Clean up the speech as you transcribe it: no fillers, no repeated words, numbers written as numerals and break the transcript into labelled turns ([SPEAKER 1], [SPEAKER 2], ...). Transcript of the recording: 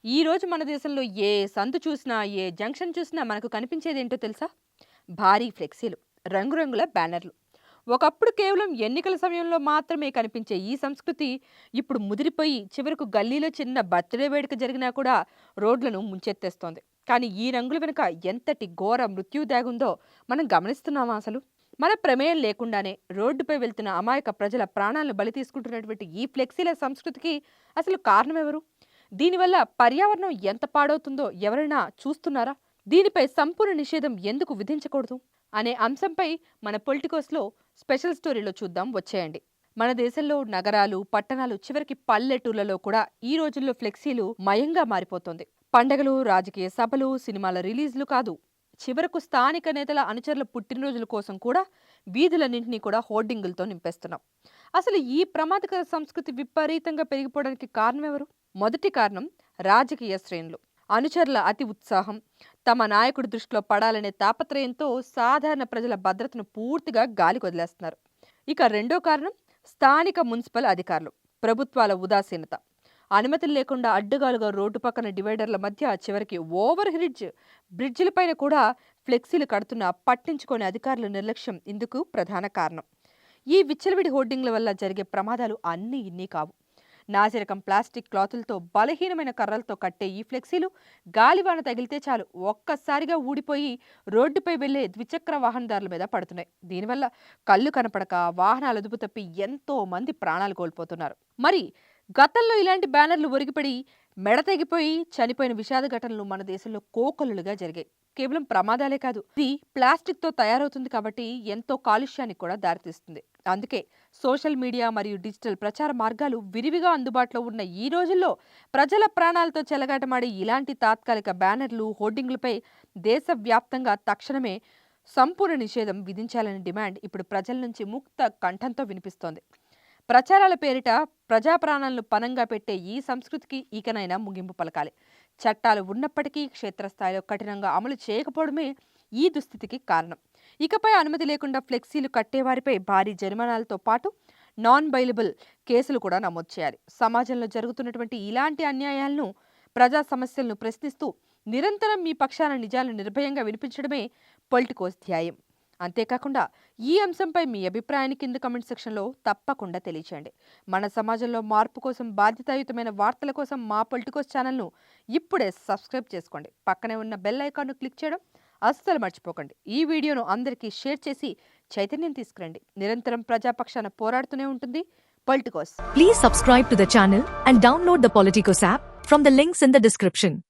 [SPEAKER 1] ఈరోజు మన దేశంలో ఏ సందు చూసినా, ఏ జంక్షన్ చూసినా మనకు కనిపించేదేంటో తెలుసా? భారీ ఫ్లెక్సీలు, రంగురంగుల బ్యానర్లు. ఒకప్పుడు కేవలం ఎన్నికల సమయంలో మాత్రమే కనిపించే ఈ సంస్కృతి ఇప్పుడు ముదిరిపోయి చివరకు గల్లీలో చిన్న బర్త్‌డే వేడుక జరిగినా కూడా రోడ్లను ముంచెత్తేస్తోంది. కానీ ఈ రంగుల వెనుక ఎంతటి ఘోర మృత్యు దాగుందో మనం గమనిస్తున్నామా అసలు? మన ప్రమేయం లేకుండానే రోడ్డుపై వెళ్తున్న అమాయక ప్రజల ప్రాణాలను బలి తీసుకుంటున్నటువంటి ఈ ఫ్లెక్సీల సంస్కృతికి అసలు కారణమెవరు? దీనివల్ల పర్యావరణం ఎంత పాడవుతుందో ఎవరైనా చూస్తున్నారా? దీనిపై సంపూర్ణ నిషేధం ఎందుకు విధించకూడదు అనే అంశంపై మన పొలిటికోస్‌లో స్పెషల్ స్టోరీలో చూద్దాం వచ్చేయండి. మన దేశంలో నగరాలు, పట్టణాలు చివరికి పల్లెటూర్లలో కూడా ఈ రోజుల్లో ఫ్లెక్సీలు మయంగా మారిపోతోంది. పండగలు, రాజకీయ సభలు, సినిమాల రిలీజ్‌లు కాదు. చివరకు స్థానిక నేతల అనుచరుల పుట్టినరోజుల కోసం కూడా వీధులన్నింటినీ కూడా హోర్డింగులతో నింపేస్తున్నాం. అసలు ఈ ప్రమాదకర సంస్కృతి విపరీతంగా పెరిగిపోవడానికి కారణమెవరు? మొదటి కారణం రాజకీయ శ్రేణులు. అనుచరుల అతి ఉత్సాహం, తమ నాయకుడి దృష్టిలో పడాలనే తాపత్రయంతో సాధారణ ప్రజల భద్రతను పూర్తిగా గాలికి వదిలేస్తున్నారు. ఇక రెండో కారణం స్థానిక మున్సిపల్ అధికారులు, ప్రభుత్వాల ఉదాసీనత. అనుమతులు లేకుండా అడ్డగాలుగా రోడ్డు పక్కన డివైడర్ల మధ్య చివరికి ఓవర్ బ్రిడ్జిలపైన కూడా ఫ్లెక్సీలు కడుతున్న పట్టించుకోని అధికారుల నిర్లక్ష్యం ఇందుకు ప్రధాన కారణం. ఈ విచ్చలవిడి హోర్డింగ్ల వల్ల జరిగే ప్రమాదాలు అన్నీ ఇన్ని కావు. నాసిరకం ప్లాస్టిక్ క్లాతులతో బలహీనమైన కర్రలతో కట్టే ఈ ఫ్లెక్సీలు గాలివాన తగిలితే చాలు ఒక్కసారిగా ఊడిపోయి రోడ్డుపై వెళ్లే ద్విచక్ర వాహనదారుల మీద పడుతున్నాయి. దీనివల్ల కళ్ళు కనపడక వాహనాలు అదుపు తప్పి ఎంతో మంది ప్రాణాలు కోల్పోతున్నారు. మరి గతంలో ఇలాంటి బ్యానర్లు ఒరిగిపడి మెడ తెగిపోయి చనిపోయిన విషాద ఘటనలు మన దేశంలో కోకొల్లులుగా జరిగాయి. కేవలం ప్రమాదాలే కాదు, ఇది ప్లాస్టిక్ తో తయారవుతుంది కాబట్టి ఎంతో కాలుష్యానికి కూడా దారితీస్తుంది. అందుకే సోషల్ మీడియా మరియు డిజిటల్ ప్రచార మార్గాలు విరివిగా అందుబాటులో ఉన్న ఈ రోజుల్లో ప్రజల ప్రాణాలతో చెలగాటమాడే ఇలాంటి తాత్కాలిక బ్యానర్లు, హోర్డింగ్లపై దేశవ్యాప్తంగా తక్షణమే సంపూర్ణ నిషేధం విధించాలనే డిమాండ్ ఇప్పుడు ప్రజల నుంచి ముక్త కంఠంతో వినిపిస్తోంది. ప్రచారాల పేరిట ప్రజా ప్రాణాలను పనంగా పెట్టే ఈ సంస్కృతికి ఇకనైనా ముగింపు పలకాలి. చట్టాలు ఉన్నప్పటికీ క్షేత్రస్థాయిలో కఠినంగా అమలు చేయకపోవడమే ఈ దుస్థితికి కారణం. ఇకపై అనుమతి లేకుండా ఫ్లెక్సీలు కట్టేవారిపై భారీ జరిమానాలతో పాటు నాన్ బైలబుల్ కేసులు కూడా నమోదు చేయాలి. సమాజంలో జరుగుతున్నటువంటి ఇలాంటి అన్యాయాలను, ప్రజా సమస్యలను ప్రశ్నిస్తూ నిరంతరం మీ పక్షాన నిజాలను నిర్భయంగా వినిపించడమే పొలిటికోస్ ధ్యేయం. అంతేకాకుండా ఈ అంశంపై మీ అభిప్రాయాన్ని కింద కమెంట్ సెక్షన్లో తప్పకుండా తెలియచేయండి. మన సమాజంలో మార్పు కోసం, బాధ్యతాయుతమైన వార్తల కోసం మా పొలిటికోస్ ఛానల్ను ఇప్పుడే సబ్స్క్రైబ్ చేసుకోండి. పక్కనే ఉన్న బెల్ ఐకాన్ను క్లిక్ చేయడం అస్సలు మర్చిపోకండి. ఈ వీడియోను అందరికీ షేర్ చేసి చైతన్యం తీసుకురండి. నిరంతరం ప్రజాపక్షాన పోరాడుతూనే ఉంటుంది Politicos.
[SPEAKER 2] Please subscribe to the channel and download the Politicos app from the links in the description.